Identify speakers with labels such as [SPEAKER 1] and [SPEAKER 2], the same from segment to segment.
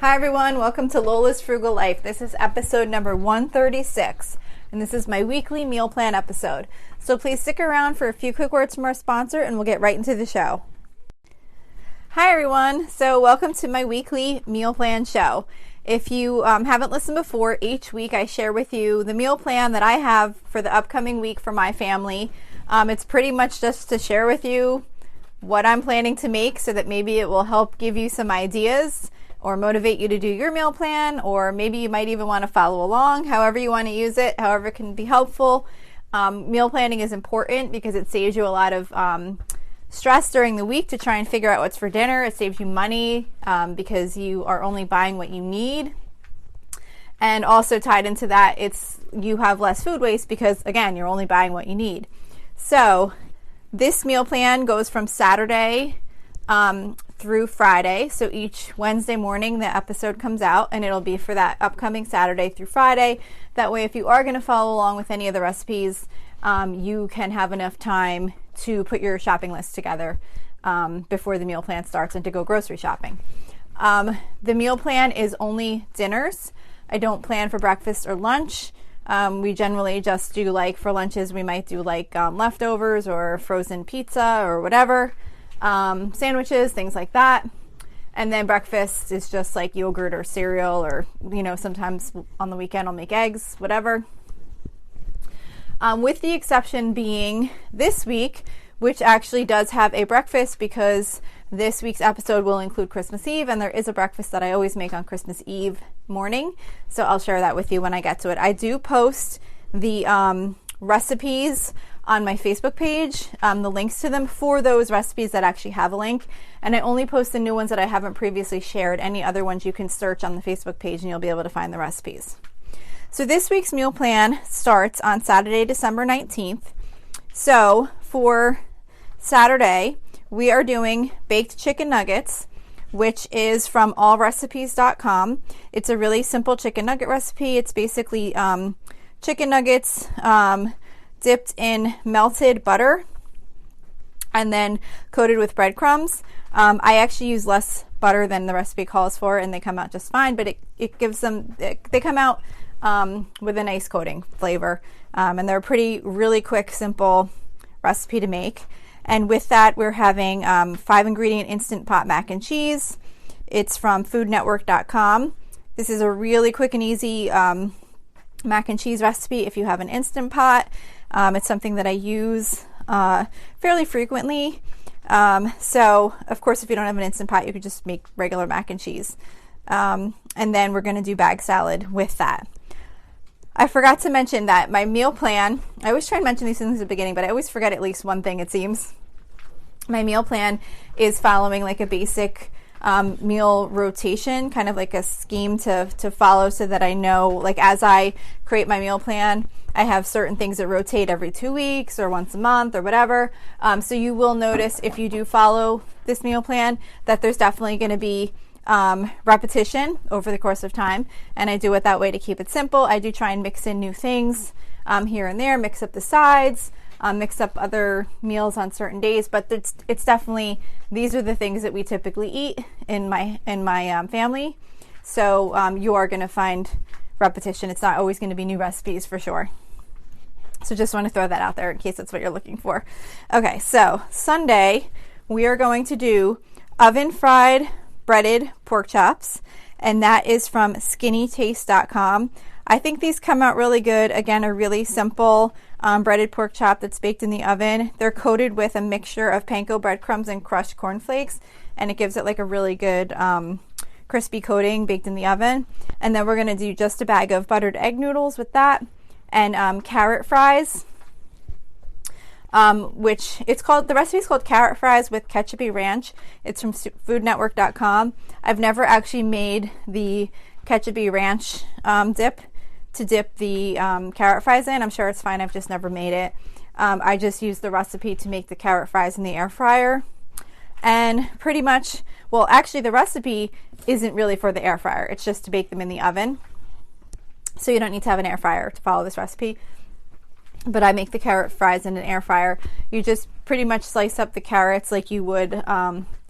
[SPEAKER 1] Hi everyone, welcome to Lola's Frugal Life. This is episode number 136, and this is my weekly meal plan episode. So please stick around for a few quick words from our sponsor and we'll get right into the show. Hi everyone, so welcome to my weekly meal plan show. If you haven't listened before, each week I share with you the meal plan that I have for the upcoming week for my family. It's pretty much just to share with you what I'm planning to make so that maybe it will help give you some ideas or motivate you to do your meal plan, or maybe you might even want to follow along, however you want to use it, however it can be helpful. Meal planning is important because it saves you a lot of stress during the week to try and figure out what's for dinner. It saves you money because you are only buying what you need. And also tied into that, you have less food waste because, again, you're only buying what you need. So this meal plan goes from Saturday through Friday. So each Wednesday morning the episode comes out and it'll be for that upcoming Saturday through Friday. That way, if you are going to follow along with any of the recipes, you can have enough time to put your shopping list together before the meal plan starts and to go grocery shopping. The meal plan is only dinners. I don't plan for breakfast or lunch. We generally just do, like, for lunches we might do like leftovers or frozen pizza or whatever. Sandwiches, things like that. And then breakfast is just like yogurt or cereal, or, sometimes on the weekend I'll make eggs, whatever. With the exception being this week, which actually does have a breakfast because this week's episode will include Christmas Eve, and there is a breakfast that I always make on Christmas Eve morning. So I'll share that with you when I get to it. I do post the recipes on my Facebook page, the links to them for those recipes that actually have a link. And I only post the new ones that I haven't previously shared. Any other ones you can search on the Facebook page and you'll be able to find the recipes. So this week's meal plan starts on Saturday, December 19th. So for Saturday, we are doing baked chicken nuggets, which is from allrecipes.com. It's a really simple chicken nugget recipe. It's basically chicken nuggets dipped in melted butter and then coated with breadcrumbs. I actually use less butter than the recipe calls for, and they come out just fine, but it gives them, they come out with a nice coating flavor. And they're a really quick, simple recipe to make. And with that, we're having 5-ingredient Instant Pot mac and cheese. It's from foodnetwork.com. This is a really quick and easy mac and cheese recipe if you have an Instant Pot. It's something that I use fairly frequently. So, of course, if you don't have an Instant Pot, you could just make regular mac and cheese. And then we're going to do bag salad with that. I forgot to mention that my meal plan, I always try and mention these things at the beginning, but I always forget at least one thing, it seems. My meal plan is following like a basic meal rotation, kind of like a scheme to follow, so that I know, like, as I create my meal plan, I have certain things that rotate every 2 weeks or once a month or whatever. So you will notice, if you do follow this meal plan, that there's definitely going to be repetition over the course of time, and I do it that way to keep it simple. I do try and mix in new things here and there, mix up the sides, mix up other meals on certain days, but it's definitely, these are the things that we typically eat in my family. So you are going to find repetition. It's not always going to be new recipes for sure. So just want to throw that out there in case that's what you're looking for. Okay, so Sunday we are going to do oven fried breaded pork chops, and that is from skinnytaste.com. I think these come out really good. Again, a really simple breaded pork chop that's baked in the oven. They're coated with a mixture of panko breadcrumbs and crushed cornflakes, and it gives it like a really good crispy coating baked in the oven. And then we're going to do just a bag of buttered egg noodles with that, and carrot fries, which the recipe is called carrot fries with ketchupy ranch. It's from foodnetwork.com. I've never actually made the ketchupy ranch dip to dip the carrot fries in. I'm sure it's fine. I've just never made it. I just used the recipe to make the carrot fries in the air fryer. And pretty much, well, actually the recipe isn't really for the air fryer. It's just to bake them in the oven. So you don't need to have an air fryer to follow this recipe. But I make the carrot fries in an air fryer. You just pretty much slice up the carrots like you would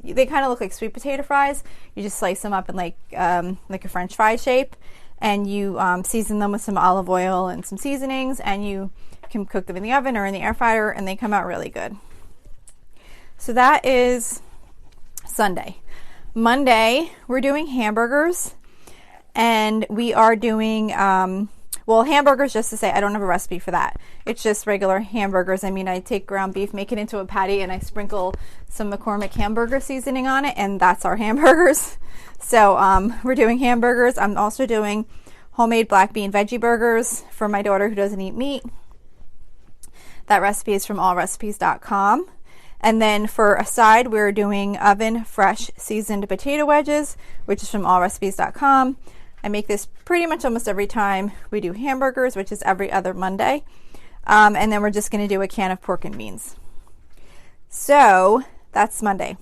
[SPEAKER 1] they kind of look like sweet potato fries. You just slice them up in like a French fry shape, and you season them with some olive oil and some seasonings, and you can cook them in the oven or in the air fryer, and they come out really good. So that is Sunday. Monday, we're doing hamburgers, and we are doing, hamburgers, just to say, I don't have a recipe for that. It's just regular hamburgers. I mean, I take ground beef, make it into a patty, and I sprinkle some McCormick hamburger seasoning on it, and that's our hamburgers. So we're doing hamburgers. I'm also doing homemade black bean veggie burgers for my daughter who doesn't eat meat. That recipe is from allrecipes.com. And then for a side, we're doing oven fresh seasoned potato wedges, which is from allrecipes.com. I make this pretty much almost every time we do hamburgers, which is every other Monday. And then we're just going to do a can of pork and beans. So that's Monday.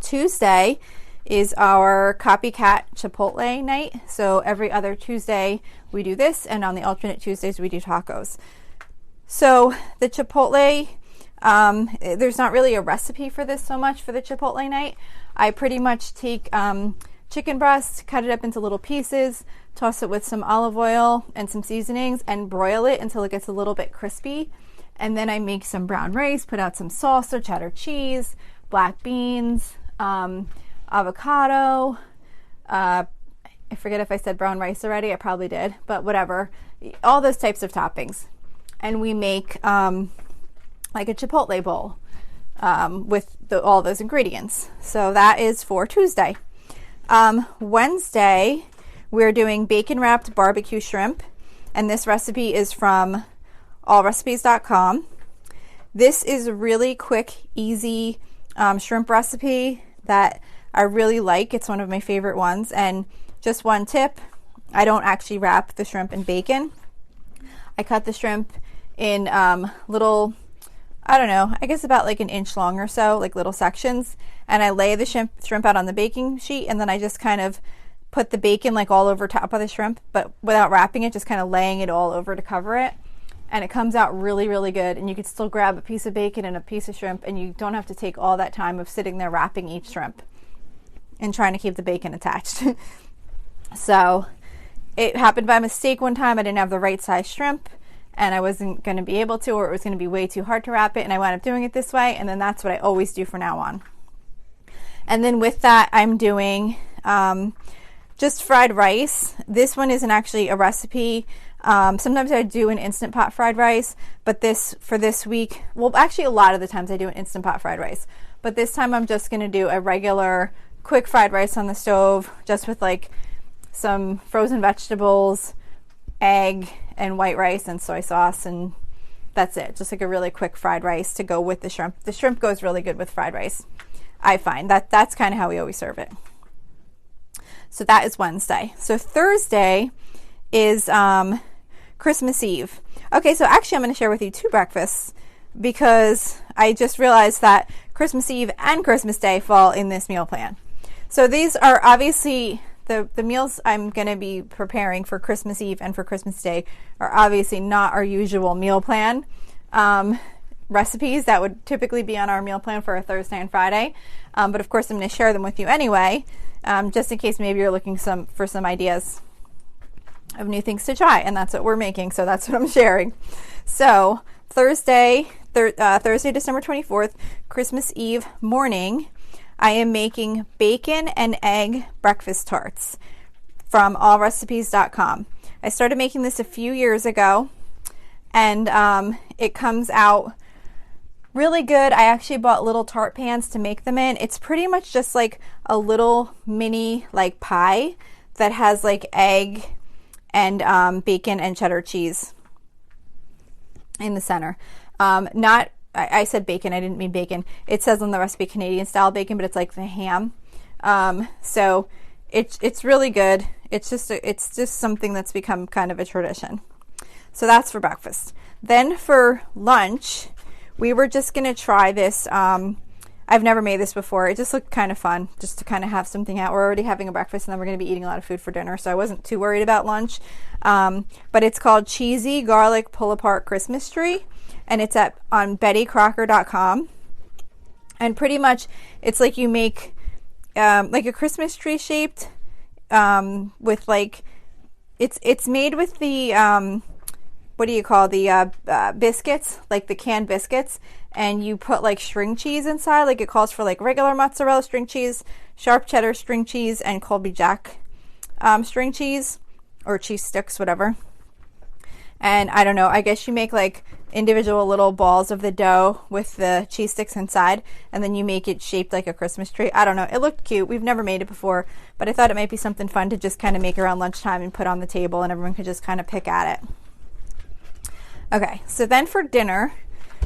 [SPEAKER 1] Tuesday is our copycat Chipotle night. So every other Tuesday we do this, and on the alternate Tuesdays we do tacos. So the Chipotle, there's not really a recipe for this so much for the Chipotle night. I pretty much take chicken breast, cut it up into little pieces, toss it with some olive oil and some seasonings, and broil it until it gets a little bit crispy. And then I make some brown rice, put out some salsa, cheddar cheese, black beans, avocado. I forget if I said brown rice already. I probably did, but whatever. All those types of toppings. And we make like a Chipotle bowl with all those ingredients. So that is for Tuesday. Wednesday, we're doing bacon wrapped barbecue shrimp, and this recipe is from allrecipes.com. This is a really quick, easy shrimp recipe that I really like. It's one of my favorite ones. And just one tip, I don't actually wrap the shrimp in bacon. I cut the shrimp in little, I don't know, I guess about like an inch long or so, like little sections. And I lay the shrimp out on the baking sheet, and then I just kind of put the bacon like all over top of the shrimp, but without wrapping it, just kind of laying it all over to cover it. And it comes out really, really good. And you can still grab a piece of bacon and a piece of shrimp, and you don't have to take all that time of sitting there wrapping each shrimp and trying to keep the bacon attached. So it happened by mistake one time. I didn't have the right size shrimp, and I wasn't going to be able to, or it was going to be way too hard to wrap it, and I wound up doing it this way, and then that's what I always do from now on. And then with that, I'm doing just fried rice. This one isn't actually a recipe. Sometimes I do an Instant Pot fried rice, but for this week, well, actually a lot of the times I do an Instant Pot fried rice, but this time I'm just going to do a regular quick fried rice on the stove, just with like some frozen vegetables, egg, and white rice and soy sauce, and that's it. Just like a really quick fried rice to go with the shrimp. The shrimp goes really good with fried rice. I find that's kind of how we always serve it. So that is Wednesday. So Thursday is Christmas Eve. Okay, so actually I'm going to share with you two breakfasts, because I just realized that Christmas Eve and Christmas Day fall in this meal plan. So these are obviously the meals I'm going to be preparing for Christmas Eve and for Christmas Day are obviously not our usual meal plan recipes that would typically be on our meal plan for a Thursday and Friday. But of course I'm going to share them with you anyway, just in case maybe you're looking for some ideas of new things to try, and that's what we're making, so that's what I'm sharing. So Thursday, December 24th, Christmas Eve morning, I am making bacon and egg breakfast tarts from allrecipes.com. I started making this a few years ago, and it comes out really good. I actually bought little tart pans to make them in. It's pretty much just like a little mini like pie that has like egg and bacon and cheddar cheese in the center. I said bacon, I didn't mean bacon. It says on the recipe Canadian style bacon, but it's like the ham. So it's really good. It's just something that's become kind of a tradition. So that's for breakfast. Then for lunch, we were just going to try this. I've never made this before. It just looked kind of fun just to kind of have something out. We're already having a breakfast, and then we're going to be eating a lot of food for dinner, so I wasn't too worried about lunch. But it's called Cheesy Garlic Pull Apart Christmas Tree, and it's on BettyCrocker.com. And pretty much it's like you make like a Christmas tree shaped with like it's made with the what do you call the biscuits, like the canned biscuits, and you put like string cheese inside. Like it calls for like regular mozzarella string cheese, sharp cheddar string cheese, and Colby Jack string cheese or cheese sticks, whatever. And I don't know, I guess you make like individual little balls of the dough with the cheese sticks inside, and then you make it shaped like a Christmas tree. I don't know, it looked cute. We've never made it before, but I thought it might be something fun to just kind of make around lunchtime and put on the table, and everyone could just kind of pick at it. Okay, so then for dinner,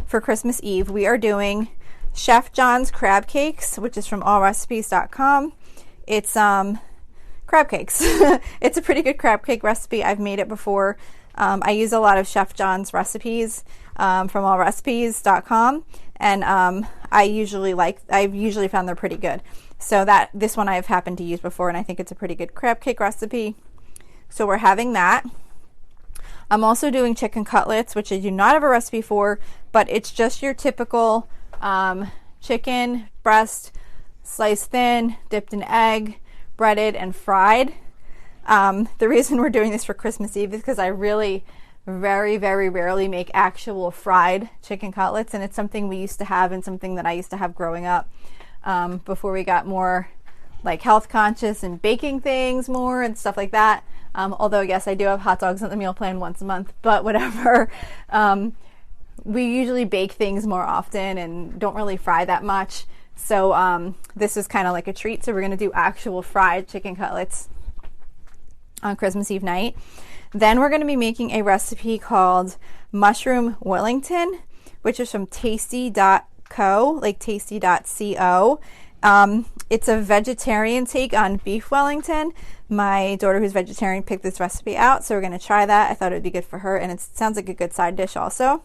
[SPEAKER 1] for Christmas Eve, we are doing Chef John's crab cakes, which is from allrecipes.com. It's crab cakes. It's a pretty good crab cake recipe. I've made it before. I use a lot of Chef John's recipes from allrecipes.com, and I've usually found they're pretty good. So this one I've happened to use before, and I think it's a pretty good crab cake recipe. So we're having that. I'm also doing chicken cutlets, which I do not have a recipe for, but it's just your typical chicken breast, sliced thin, dipped in egg, breaded, and fried. The reason we're doing this for Christmas Eve is because I really very, very rarely make actual fried chicken cutlets, and it's something we used to have and something that I used to have growing up before we got more like health conscious and baking things more and stuff like that. Although, yes, I do have hot dogs on the meal plan once a month, but whatever. We usually bake things more often and don't really fry that much. So this is kind of like a treat. So we're going to do actual fried chicken cutlets on Christmas Eve night. Then we're going to be making a recipe called Mushroom Wellington, which is from tasty.co, like tasty.co. It's a vegetarian take on beef Wellington. My daughter, who's vegetarian, picked this recipe out, so we're going to try that. I thought it would be good for her, and it sounds like a good side dish also.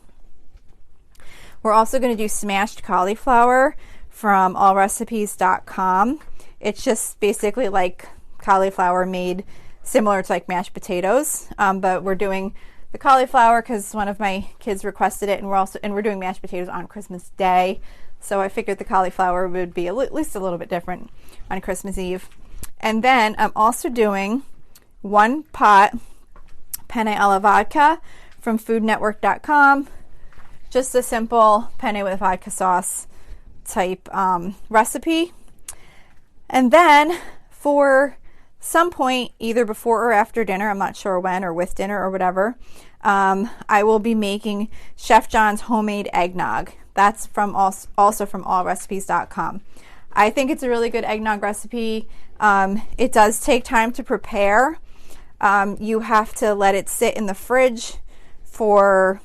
[SPEAKER 1] We're also going to do smashed cauliflower from allrecipes.com. It's just basically like cauliflower made similar to like mashed potatoes, but we're doing the cauliflower because one of my kids requested it, and we're doing mashed potatoes on Christmas Day. So I figured the cauliflower would be at least a little bit different on Christmas Eve. And then I'm also doing 1 pot penne alla vodka from foodnetwork.com. Just a simple penne with vodka sauce type recipe. And then for some point, either before or after dinner, I'm not sure when, or with dinner or whatever, I will be making Chef John's homemade eggnog. That's from also from allrecipes.com. I think it's a really good eggnog recipe. It does take time to prepare. You have to let it sit in the fridge for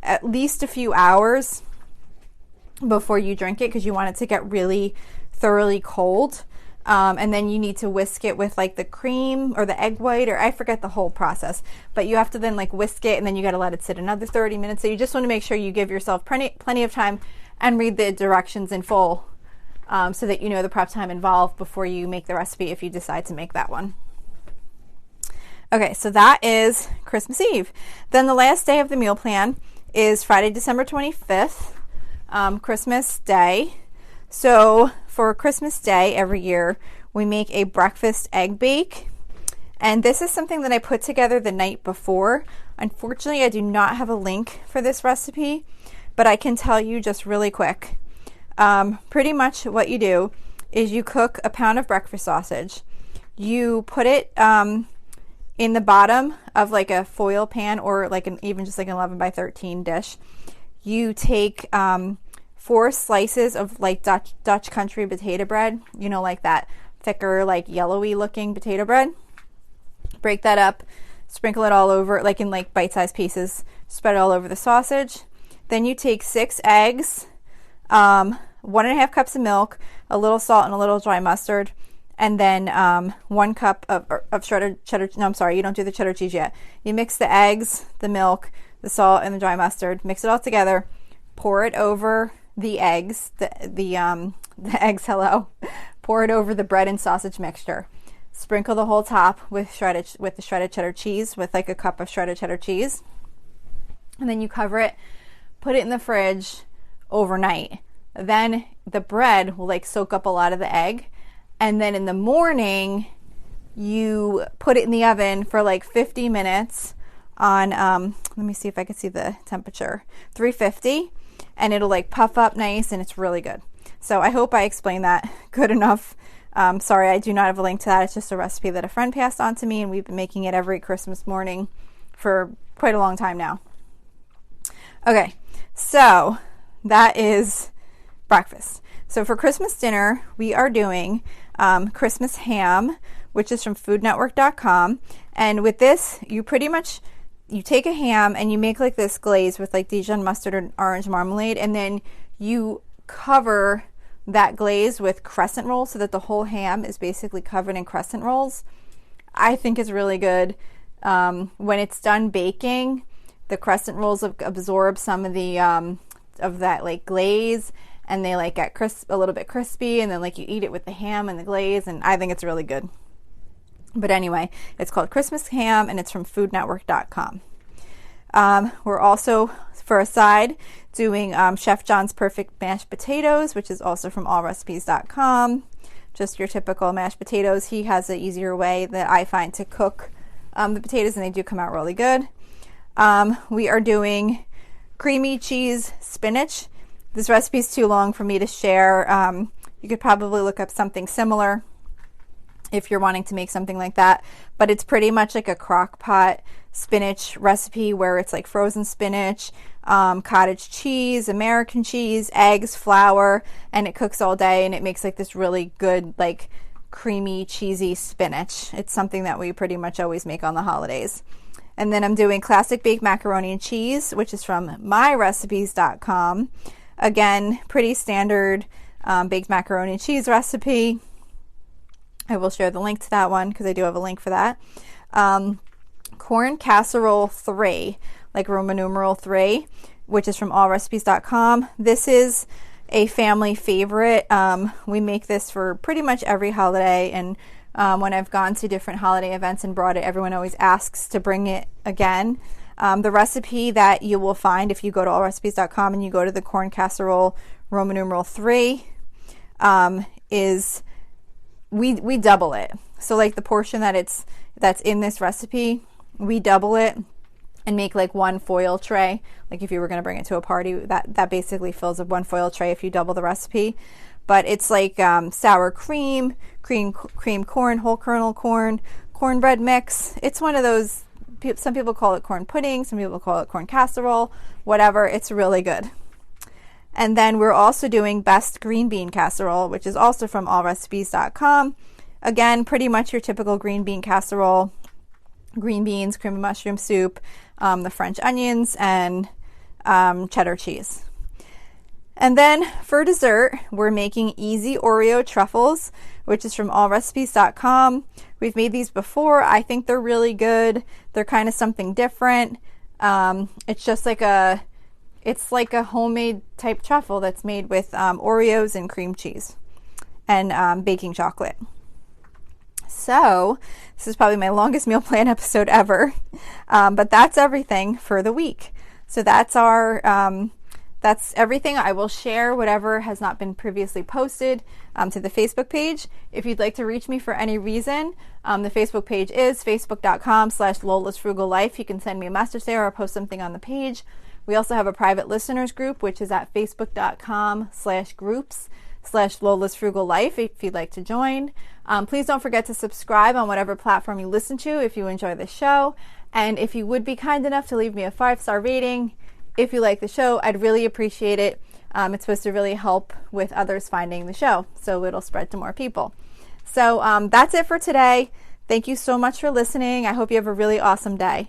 [SPEAKER 1] at least a few hours before you drink it, because you want it to get really thoroughly cold. And then you need to whisk it with like the cream or the egg white, or I forget the whole process, but you have to then like whisk it, and then you got to let it sit another 30 minutes. So you just want to make sure you give yourself plenty of time and read the directions in full, so that you know the prep time involved before you make the recipe if you decide to make that one. Okay, so that is Christmas Eve. Then the last day of the meal plan is Friday, December 25th, Christmas Day. So for Christmas Day every year, we make a breakfast egg bake. And this is something that I put together the night before. Unfortunately, I do not have a link for this recipe, but I can tell you just really quick. Pretty much what you do is you cook a pound of breakfast sausage. You put it in the bottom of like a foil pan, or like even just like an 11 by 13 dish. You take 4 slices of like Dutch country potato bread, you know, like that thicker, like yellowy looking potato bread. Break that up, sprinkle it all over, like in like bite-sized pieces, spread it all over the sausage. Then you take 6 eggs, 1.5 cups of milk, a little salt, and a little dry mustard, and then 1 cup of shredded cheddar. No, I'm sorry, you don't do the cheddar cheese yet. You mix the eggs, the milk, the salt, and the dry mustard. Mix it all together. Pour it over the eggs, the eggs. Pour it over the bread and sausage mixture. Sprinkle the whole top with the shredded cheddar cheese, with like a cup of shredded cheddar cheese, and then you cover it. Put it in the fridge overnight. then the bread will like soak up a lot of the egg. And then in the morning, you put it in the oven for like 50 minutes on, let me see if I can see the temperature, 350, and it'll like puff up nice, and it's really good. So I hope I explained that good enough. Sorry, I do not have a link to that. It's just a recipe that a friend passed on to me, and we've been making it every Christmas morning for quite a long time now. Okay, so that is breakfast. So for Christmas dinner, we are doing Christmas ham, which is from foodnetwork.com. And with this, you take a ham and you make like this glaze with like Dijon mustard and orange marmalade, and then you cover that glaze with crescent rolls so that the whole ham is basically covered in crescent rolls. I think it's really good. When it's done baking, the crescent rolls absorb some of the of that like glaze, and they like get a little bit crispy, and then like you eat it with the ham and the glaze, and I think it's really good. But anyway, it's called Christmas ham, and it's from foodnetwork.com. We're also, for a side, doing Chef John's Perfect Mashed Potatoes, which is also from allrecipes.com. Just your typical mashed potatoes. He has an easier way that I find to cook the potatoes, and they do come out really good. We are doing creamy cheese spinach. This recipe is too long for me to share. You could probably look up something similar if you're wanting to make something like that, but it's pretty much like a crock pot spinach recipe where it's like frozen spinach, cottage cheese, American cheese, eggs, flour, and it cooks all day, and it makes like this really good like creamy cheesy spinach. It's something that we pretty much always make on the holidays. And then I'm doing classic baked macaroni and cheese, which is from myrecipes.com. Again, pretty standard baked macaroni and cheese recipe. I will share the link to that one because I do have a link for that. Corn casserole 3, like Roman numeral 3, which is from allrecipes.com. This is a family favorite. We make this for pretty much every holiday, and when I've gone to different holiday events and brought it, everyone always asks to bring it again. The recipe that you will find if you go to allrecipes.com and you go to the corn casserole Roman numeral 3 is we double it. So like the portion that's in this recipe, we double it and make like one foil tray. Like if you were going to bring it to a party, that basically fills up one foil tray if you double the recipe. But it's like sour cream corn, whole kernel corn, cornbread mix. It's one of those, some people call it corn pudding, some people call it corn casserole, whatever. It's really good. And then we're also doing best green bean casserole, which is also from allrecipes.com. Again, pretty much your typical green bean casserole. Green beans, cream of mushroom soup, the French onions, and cheddar cheese. And then for dessert, we're making easy Oreo truffles, which is from allrecipes.com. We've made these before. I think they're really good. They're kind of something different. It's just like it's like a homemade type truffle that's made with Oreos and cream cheese and baking chocolate. So this is probably my longest meal plan episode ever, but that's everything for the week. So that's that's everything. I will share whatever has not been previously posted to the Facebook page. If you'd like to reach me for any reason, the Facebook page is facebook.com/Lola's Frugal Life. You can send me a message there or post something on the page. We also have a private listeners group, which is at facebook.com/groups/Lola's Frugal Life if you'd like to join. Please don't forget to subscribe on whatever platform you listen to if you enjoy the show. And if you would be kind enough to leave me a 5-star rating if you like the show, I'd really appreciate it. It's supposed to really help with others finding the show, so it'll spread to more people. So that's it for today. Thank you so much for listening. I hope you have a really awesome day.